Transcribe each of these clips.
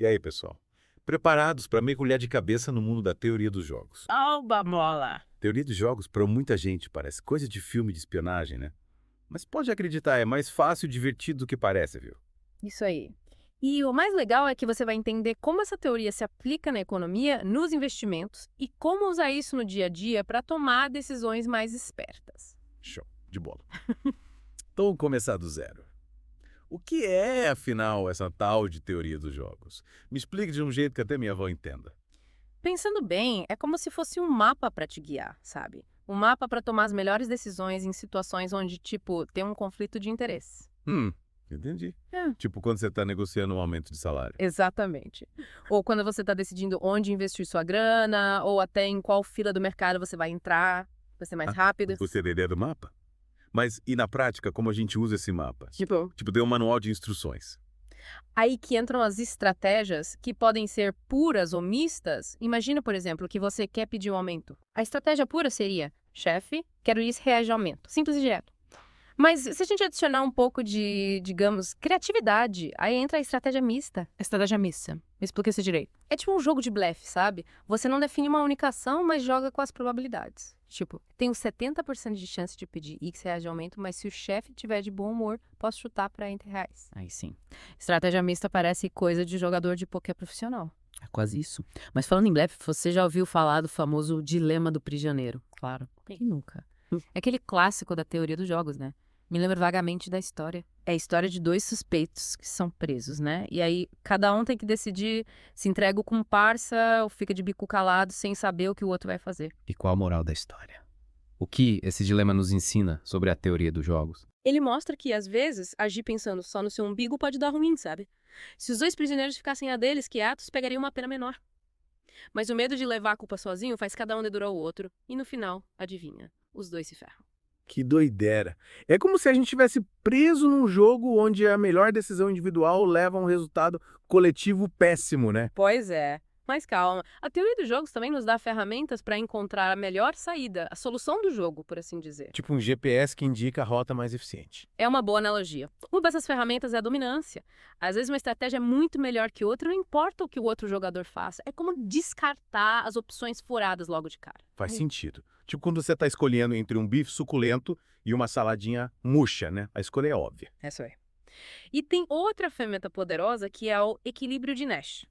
E aí, pessoal? Preparados para mergulhar de cabeça no mundo da teoria dos jogos? Alba mola! Teoria dos jogos, para muita gente, parece coisa de filme de espionagem, né? Mas pode acreditar, é mais fácil e divertido do que parece, viu? Isso aí. E o mais legal é que você vai entender como essa teoria se aplica na economia, nos investimentos e como usar isso no dia a dia para tomar decisões mais espertas. Show, de bola. Então, vamos começar do zero. O que é, afinal, essa tal de teoria dos jogos? Me explique de um jeito que até minha avó entenda. Pensando bem, é como se fosse um mapa para te guiar, sabe? Um mapa para tomar as melhores decisões em situações onde, tipo, tem um conflito de interesse. Entendi. É. Tipo quando você está negociando um aumento de salário. Exatamente. Ou quando você está decidindo onde investir sua grana, ou até em qual fila do mercado você vai entrar, para ser mais Ah, rápido. você tem ideia do mapa? Mas e na prática, como a gente usa esse mapa? Tipo, Tipo, tem um manual de instruções. aí que entram as estratégias que podem ser puras ou mistas. Imagina, por exemplo, que você quer pedir um aumento. A estratégia pura seria: chefe, quero isso, reais de aumento. Simples e direto. Mas se a gente adicionar um pouco de, digamos, criatividade, aí entra a estratégia mista. Estratégia mista. Me explica isso direito. É tipo um jogo de blefe, sabe? Você não define uma única ação, mas joga com as probabilidades. Tipo, tenho 70% de chance de pedir X reais de aumento, mas se o chefe tiver de bom humor, posso chutar para entre reais. Aí sim. Estratégia mista parece coisa de jogador de poker profissional. É quase isso. Mas falando em blefe, você já ouviu falar do famoso dilema do prisioneiro? Claro. Quem nunca? É aquele clássico da teoria dos jogos, né? Me lembra vagamente da história. É a história de dois suspeitos que são presos, né? E aí cada um tem que decidir se entrega o comparsa ou fica de bico calado sem saber o que o outro vai fazer. E qual a moral da história? O que esse dilema nos ensina sobre a teoria dos jogos? Ele mostra que, às vezes, agir pensando só no seu umbigo pode dar ruim, sabe? Se os dois prisioneiros ficassem a deles, quietos, pegariam uma pena menor. Mas o medo de levar a culpa sozinho faz cada um dedurar o outro. E no final, adivinha, os dois se ferram. Que doideira. É como se a gente tivesse preso num jogo onde a melhor decisão individual leva a um resultado coletivo péssimo, né? Pois é. Mas calma, a teoria dos jogos também nos dá ferramentas para encontrar a melhor saída, a solução do jogo, por assim dizer. Tipo um GPS que indica a rota mais eficiente. É uma boa analogia. Uma dessas ferramentas é a dominância. Às vezes uma estratégia é muito melhor que outra, não importa o que o outro jogador faça. É como descartar as opções furadas logo de cara. Faz sentido. Tipo quando você está escolhendo entre um bife suculento e uma saladinha murcha, né? A escolha é óbvia. Isso aí. E tem outra ferramenta poderosa que é o equilíbrio de Nash.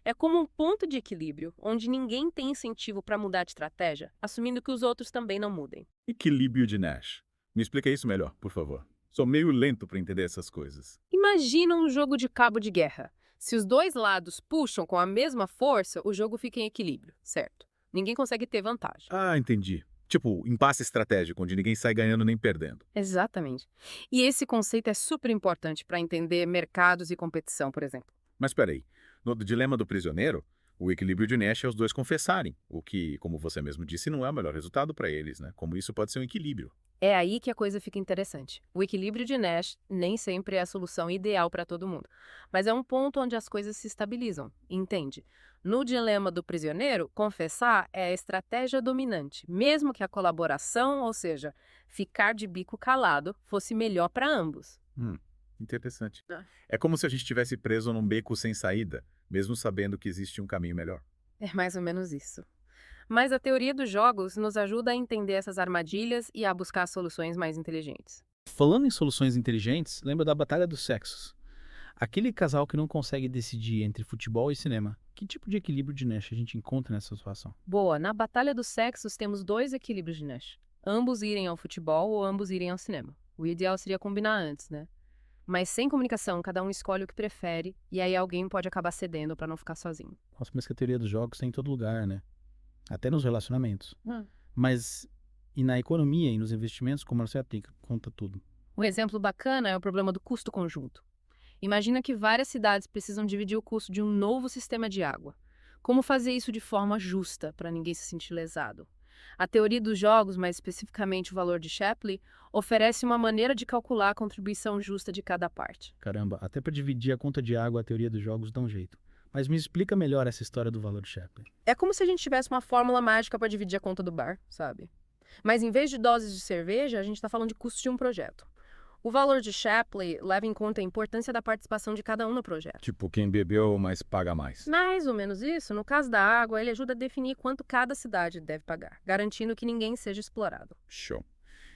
É como um ponto de equilíbrio onde ninguém tem incentivo para mudar de estratégia, assumindo que os outros também não mudem. Equilíbrio de Nash. Me explica isso melhor, por favor. Sou meio lento para entender essas coisas. Imagina um jogo de cabo de guerra. Se os dois lados puxam com a mesma força, o jogo fica em equilíbrio, certo? Ninguém consegue ter vantagem. Ah, entendi. Tipo, impasse estratégico, onde ninguém sai ganhando nem perdendo. Exatamente. E esse conceito é super importante para entender mercados e competição, por exemplo. Mas peraí, no dilema do prisioneiro, o equilíbrio de Nash é os dois confessarem, o que, como você mesmo disse, não é o melhor resultado para eles, né? Como isso pode ser um equilíbrio. É aí que a coisa fica interessante. O equilíbrio de Nash nem sempre é a solução ideal para todo mundo, mas é um ponto onde as coisas se estabilizam, entende? No dilema do prisioneiro, confessar é a estratégia dominante, mesmo que a colaboração, ou seja, ficar de bico calado, fosse melhor para ambos. Interessante. Ah. É como se a gente estivesse preso num beco sem saída, mesmo sabendo que existe um caminho melhor. É mais ou menos isso. Mas a teoria dos jogos nos ajuda a entender essas armadilhas e a buscar soluções mais inteligentes. Falando em soluções inteligentes, lembra da Batalha dos Sexos. Aquele casal que não consegue decidir entre futebol e cinema. Que tipo de equilíbrio de Nash a gente encontra nessa situação? Boa, na Batalha dos Sexos temos dois equilíbrios de Nash. Ambos irem ao futebol ou ambos irem ao cinema. O ideal seria combinar antes, né? Mas sem comunicação, cada um escolhe o que prefere e aí alguém pode acabar cedendo para não ficar sozinho. Nossa, mas que a teoria dos jogos tem em todo lugar, né? Até nos relacionamentos. Mas e na economia e nos investimentos, como ela se aplica? Conta tudo. Um exemplo bacana é o problema do custo conjunto. Imagina que várias cidades precisam dividir o custo de um novo sistema de água. Como fazer isso de forma justa, para ninguém se sentir lesado? A teoria dos jogos, mais especificamente o valor de Shapley, oferece uma maneira de calcular a contribuição justa de cada parte. Caramba, até para dividir a conta de água, a teoria dos jogos dá um jeito. Mas me explica melhor essa história do valor de Shapley. É como se a gente tivesse uma fórmula mágica para dividir a conta do bar, sabe? Mas em vez de doses de cerveja, a gente está falando de custos de um projeto. O valor de Shapley leva em conta a importância da participação de cada um no projeto. Tipo, quem bebeu, mas paga mais. Mais ou menos isso. No caso da água, ele ajuda a definir quanto cada cidade deve pagar, garantindo que ninguém seja explorado. Show.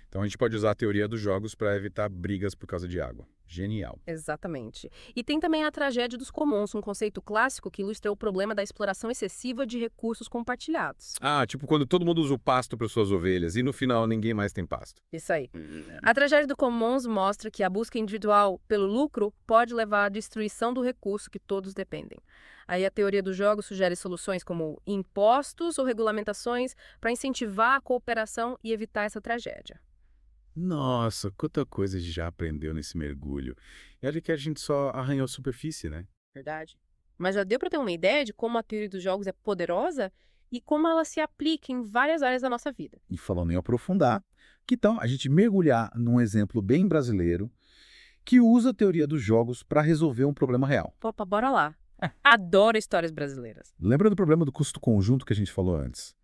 Então a gente pode usar a teoria dos jogos para evitar brigas por causa de água. Genial. Exatamente. E tem também a tragédia dos comuns, um conceito clássico que ilustra o problema da exploração excessiva de recursos compartilhados. Ah, tipo quando todo mundo usa o pasto para suas ovelhas e no final ninguém mais tem pasto. Isso aí. A tragédia do commons mostra que a busca individual pelo lucro pode levar à destruição do recurso que todos dependem. Aí a teoria dos jogos sugere soluções como impostos ou regulamentações para incentivar a cooperação e evitar essa tragédia. Nossa, quanta coisa a gente já aprendeu nesse mergulho. E olha que a gente só arranhou a superfície, né? Verdade. Mas já deu para ter uma ideia de como a teoria dos jogos é poderosa e como ela se aplica em várias áreas da nossa vida. E falando em aprofundar, que tal a gente mergulhar num exemplo bem brasileiro que usa a teoria dos jogos para resolver um problema real? Opa, bora lá. Adoro histórias brasileiras. Lembra do problema do custo conjunto que a gente falou antes?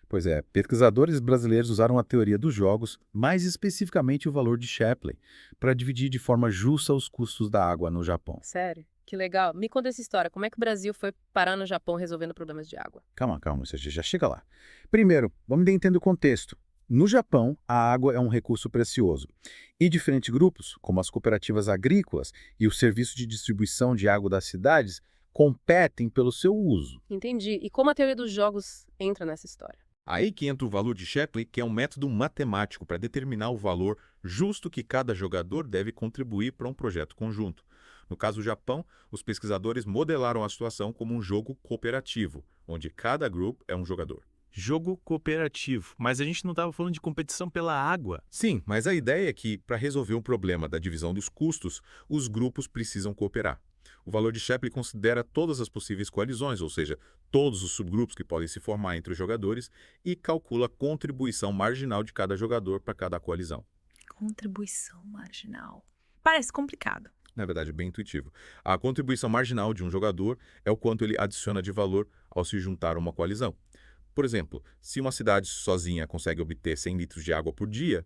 Pois é, pesquisadores brasileiros usaram a teoria dos jogos, mais especificamente o valor de Shapley, para dividir de forma justa os custos da água no Japão. Sério? Que legal. Me conta essa história. Como é que o Brasil foi parar no Japão resolvendo problemas de água? Calma, você já chega lá. Primeiro, vamos entender o contexto. No Japão, a água é um recurso precioso. E diferentes grupos, como as cooperativas agrícolas e o serviço de distribuição de água das cidades, competem pelo seu uso. Entendi. E como a teoria dos jogos entra nessa história? Aí que entra o valor de Shapley, que é um método matemático para determinar o valor justo que cada jogador deve contribuir para um projeto conjunto. No caso do Japão, os pesquisadores modelaram a situação como um jogo cooperativo, onde cada grupo é um jogador. Jogo cooperativo. Mas a gente não estava falando de competição pela água. Sim, mas a ideia é que, para resolver o problema da divisão dos custos, os grupos precisam cooperar. O valor de Shapley considera todas as possíveis coalizões, ou seja, todos os subgrupos que podem se formar entre os jogadores, e calcula a contribuição marginal de cada jogador para cada coalizão. Contribuição marginal. Parece complicado. Na verdade, é bem intuitivo. A contribuição marginal de um jogador é o quanto ele adiciona de valor ao se juntar a uma coalizão. Por exemplo, se uma cidade sozinha consegue obter 100 litros de água por dia,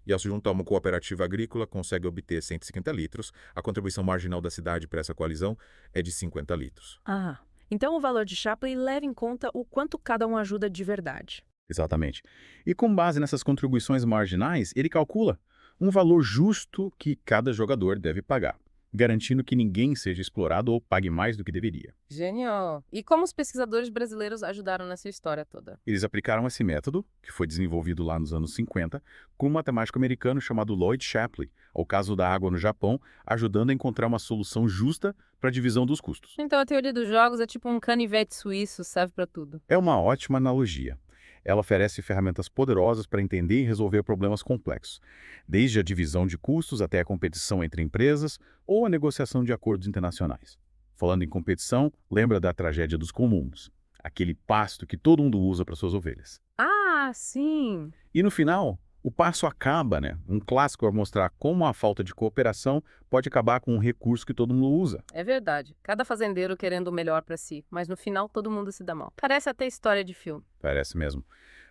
e ao se juntar a uma cooperativa agrícola consegue obter 150 litros, a contribuição marginal da cidade para essa coalizão é de 50 litros. Ah, então o valor de Shapley leva em conta o quanto cada um ajuda de verdade. Exatamente. E com base nessas contribuições marginais, ele calcula um valor justo que cada jogador deve pagar, garantindo que ninguém seja explorado ou pague mais do que deveria. Genial. E como os pesquisadores brasileiros ajudaram nessa história toda? Eles aplicaram esse método, que foi desenvolvido lá nos anos 50, com um matemático americano chamado Lloyd Shapley, ao caso da água no Japão, ajudando a encontrar uma solução justa para a divisão dos custos. Então a teoria dos jogos é tipo um canivete suíço, serve para tudo. É uma ótima analogia. Ela oferece ferramentas poderosas para entender e resolver problemas complexos, desde a divisão de custos até a competição entre empresas ou a negociação de acordos internacionais. Falando em competição, lembra da tragédia dos comuns, aquele pasto que todo mundo usa para suas ovelhas. Ah, sim. E no final, o passo acaba, né? Um clássico é mostrar como a falta de cooperação pode acabar com um recurso que todo mundo usa. É verdade. Cada fazendeiro querendo o melhor para si, mas no final todo mundo se dá mal. Parece até história de filme. Parece mesmo.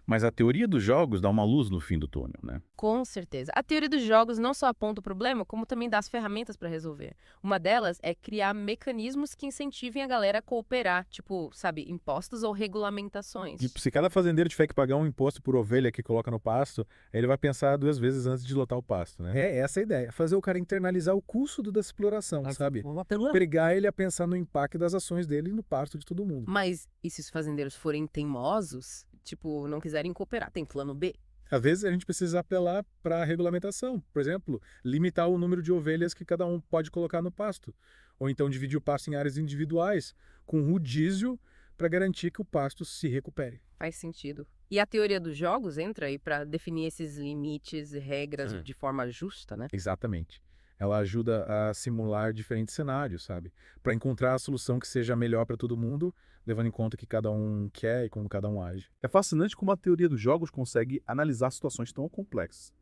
Mas a teoria dos jogos dá uma luz no fim do túnel, né? Com certeza. A teoria dos jogos não só aponta o problema, como também dá as ferramentas para resolver. Uma delas é criar mecanismos que incentivem a galera a cooperar, tipo, sabe, impostos ou regulamentações. Tipo, se cada fazendeiro tiver que pagar um imposto por ovelha que coloca no pasto, aí ele vai pensar 2 vezes antes de lotar o pasto, né? É essa a ideia. Fazer o cara internalizar o custo da exploração, sabe? Pelo Pregar ele a pensar no impacto das ações dele no pasto de todo mundo. Mas e se os fazendeiros forem teimosos, tipo, não quiserem cooperar? Tem plano B? Às vezes a gente precisa apelar para a regulamentação. Por exemplo, limitar o número de ovelhas que cada um pode colocar no pasto. Ou então dividir o pasto em áreas individuais, com rodízio, para garantir que o pasto se recupere. Faz sentido. E a teoria dos jogos entra aí para definir esses limites e regras de forma justa, né? Exatamente. Ela ajuda a simular diferentes cenários, sabe? Para encontrar a solução que seja melhor para todo mundo, levando em conta o que cada um quer e como cada um age. É fascinante como a teoria dos jogos consegue analisar situações tão complexas.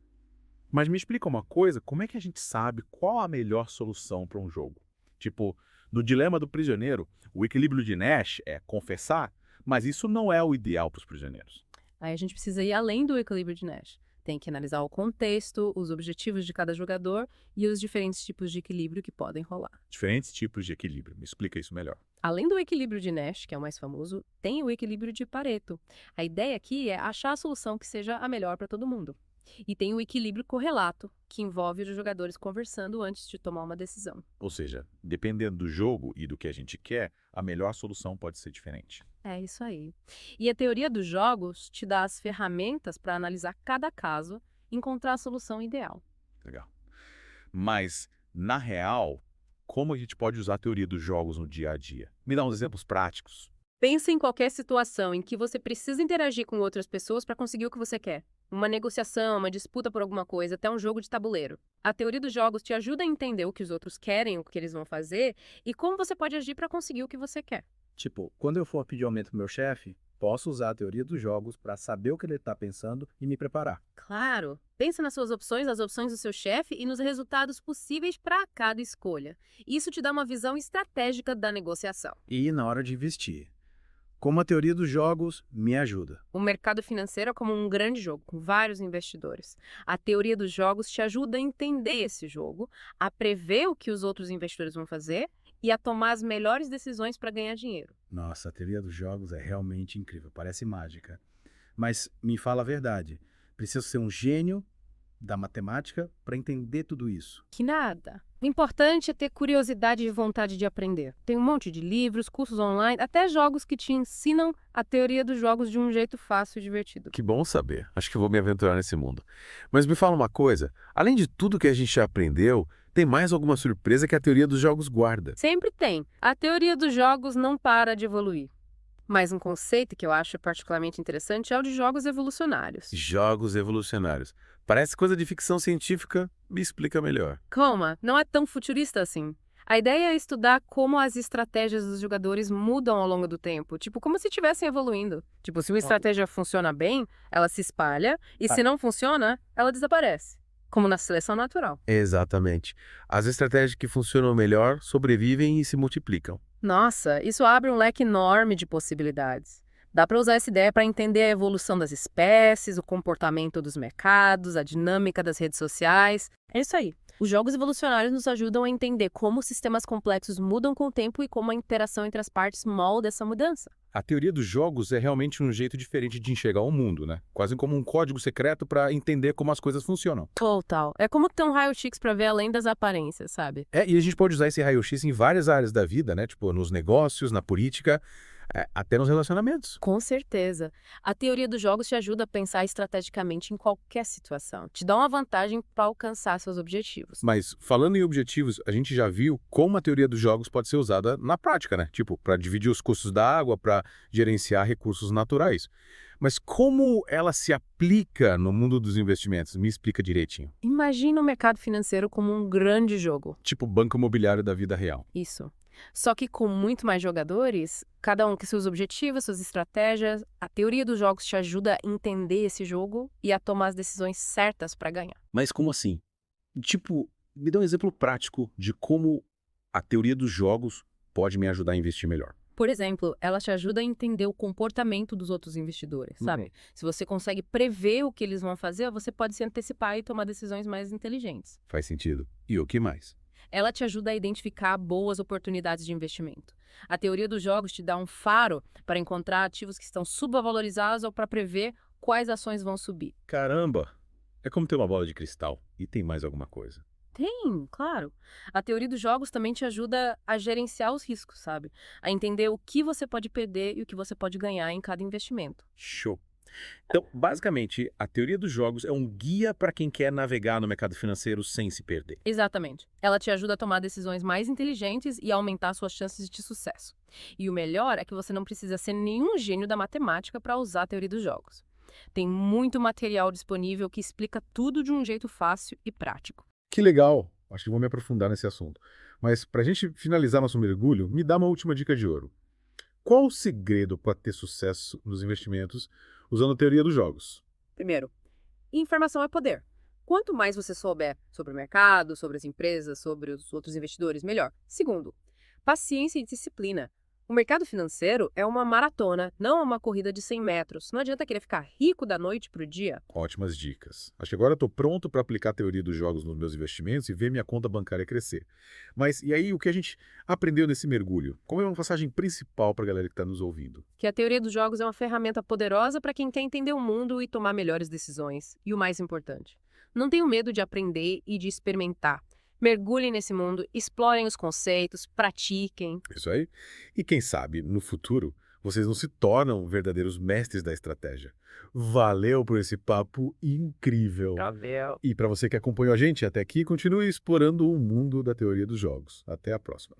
Mas me explica uma coisa, como é que a gente sabe qual a melhor solução para um jogo? Tipo, no Dilema do Prisioneiro, o equilíbrio de Nash é confessar, mas isso não é o ideal para os prisioneiros. Aí a gente precisa ir além do equilíbrio de Nash. Tem que analisar o contexto, os objetivos de cada jogador e os diferentes tipos de equilíbrio que podem rolar. Diferentes tipos de equilíbrio. Me explica isso melhor. Além do equilíbrio de Nash, que é o mais famoso, tem o equilíbrio de Pareto. A ideia aqui é achar a solução que seja a melhor para todo mundo. E tem o equilíbrio correlato, que envolve os jogadores conversando antes de tomar uma decisão. Ou seja, dependendo do jogo e do que a gente quer, a melhor solução pode ser diferente. É isso aí. E a teoria dos jogos te dá as ferramentas para analisar cada caso e encontrar a solução ideal. Legal. Mas, na real, como a gente pode usar a teoria dos jogos no dia a dia? Me dá uns exemplos práticos. Pensa em qualquer situação em que você precisa interagir com outras pessoas para conseguir o que você quer. Uma negociação, uma disputa por alguma coisa, até um jogo de tabuleiro. A teoria dos jogos te ajuda a entender o que os outros querem, o que eles vão fazer e como você pode agir para conseguir o que você quer. Tipo, quando eu for pedir aumento pro meu chefe, posso usar a teoria dos jogos para saber o que ele está pensando e me preparar. Claro! Pensa nas suas opções, nas opções do seu chefe e nos resultados possíveis para cada escolha. Isso te dá uma visão estratégica da negociação. E na hora de investir. Como a teoria dos jogos me ajuda. O mercado financeiro é como um grande jogo, com vários investidores. A teoria dos jogos te ajuda a entender esse jogo, a prever o que os outros investidores vão fazer e a tomar as melhores decisões para ganhar dinheiro. Nossa, a teoria dos jogos é realmente incrível, parece mágica. Mas me fala a verdade, preciso ser um gênio da matemática para entender tudo isso. Que nada. O importante é ter curiosidade e vontade de aprender. Tem um monte de livros, cursos online, até jogos que te ensinam a teoria dos jogos de um jeito fácil e divertido. Que bom saber. Acho que vou me aventurar nesse mundo. Mas me fala uma coisa, além de tudo que a gente já aprendeu, tem mais alguma surpresa que a teoria dos jogos guarda? Sempre tem. A teoria dos jogos não para de evoluir. Mas um conceito que eu acho particularmente interessante é o de jogos evolucionários. Jogos evolucionários. Parece coisa de ficção científica, me explica melhor. Calma, não é tão futurista assim. A ideia é estudar como as estratégias dos jogadores mudam ao longo do tempo, tipo como se estivessem evoluindo. Tipo, se uma estratégia funciona bem, ela se espalha, e se não funciona, ela desaparece. Como na seleção natural. Exatamente. As estratégias que funcionam melhor sobrevivem e se multiplicam. Nossa, isso abre um leque enorme de possibilidades. Dá para usar essa ideia para entender a evolução das espécies, o comportamento dos mercados, a dinâmica das redes sociais. É isso aí. Os jogos evolucionários nos ajudam a entender como sistemas complexos mudam com o tempo e como a interação entre as partes molda essa mudança. A teoria dos jogos é realmente um jeito diferente de enxergar o mundo, né? Quase como um código secreto para entender como as coisas funcionam. Total. É como ter um raio-x para ver além das aparências, sabe? E a gente pode usar esse raio-x em várias áreas da vida, né? Tipo, nos negócios, na política, até nos relacionamentos. Com certeza. A teoria dos jogos te ajuda a pensar estrategicamente em qualquer situação. Te dá uma vantagem para alcançar seus objetivos. Mas, falando em objetivos, a gente já viu como a teoria dos jogos pode ser usada na prática, né? Tipo, para dividir os custos da água, para gerenciar recursos naturais. Mas como ela se aplica no mundo dos investimentos? Me explica direitinho. Imagina o mercado financeiro como um grande jogo. Tipo banco imobiliário da vida real. Isso. Só que com muito mais jogadores, cada um com seus objetivos, suas estratégias, a teoria dos jogos te ajuda a entender esse jogo e a tomar as decisões certas para ganhar. Mas como assim? Tipo, me dá um exemplo prático de como a teoria dos jogos pode me ajudar a investir melhor. Por exemplo, ela te ajuda a entender o comportamento dos outros investidores, sabe? Se você consegue prever o que eles vão fazer, você pode se antecipar e tomar decisões mais inteligentes. Faz sentido. E o que mais? Ela te ajuda a identificar boas oportunidades de investimento. A teoria dos jogos te dá um faro para encontrar ativos que estão subvalorizados ou para prever quais ações vão subir. Caramba! É como ter uma bola de cristal. E tem mais alguma coisa? Tem, claro. A teoria dos jogos também te ajuda a gerenciar os riscos, sabe? A entender o que você pode perder e o que você pode ganhar em cada investimento. Show! Então, basicamente, a teoria dos jogos é um guia para quem quer navegar no mercado financeiro sem se perder. Exatamente. Ela te ajuda a tomar decisões mais inteligentes e aumentar suas chances de sucesso. E o melhor é que você não precisa ser nenhum gênio da matemática para usar a teoria dos jogos. Tem muito material disponível que explica tudo de um jeito fácil e prático. Que legal! Acho que vou me aprofundar nesse assunto. Mas, para a gente finalizar nosso mergulho, me dá uma última dica de ouro. Qual o segredo para ter sucesso nos investimentos usando a teoria dos jogos? Primeiro, informação é poder. Quanto mais você souber sobre o mercado, sobre as empresas, sobre os outros investidores, melhor. Segundo, paciência e disciplina. O mercado financeiro é uma maratona, não uma corrida de 100 metros. Não adianta querer ficar rico da noite pro dia. Ótimas dicas. Acho que agora eu estou pronto para aplicar a teoria dos jogos nos meus investimentos e ver minha conta bancária crescer. Mas e aí, o que a gente aprendeu nesse mergulho? Qual é uma mensagem principal para a galera que está nos ouvindo? Que a teoria dos jogos é uma ferramenta poderosa para quem quer entender o mundo e tomar melhores decisões. E o mais importante, não tenham medo de aprender e de experimentar. Mergulhem nesse mundo, explorem os conceitos, pratiquem. Isso aí. E quem sabe, no futuro, vocês não se tornam verdadeiros mestres da estratégia. Valeu por esse papo incrível. Valeu. E para você que acompanhou a gente até aqui, continue explorando o mundo da teoria dos jogos. Até a próxima.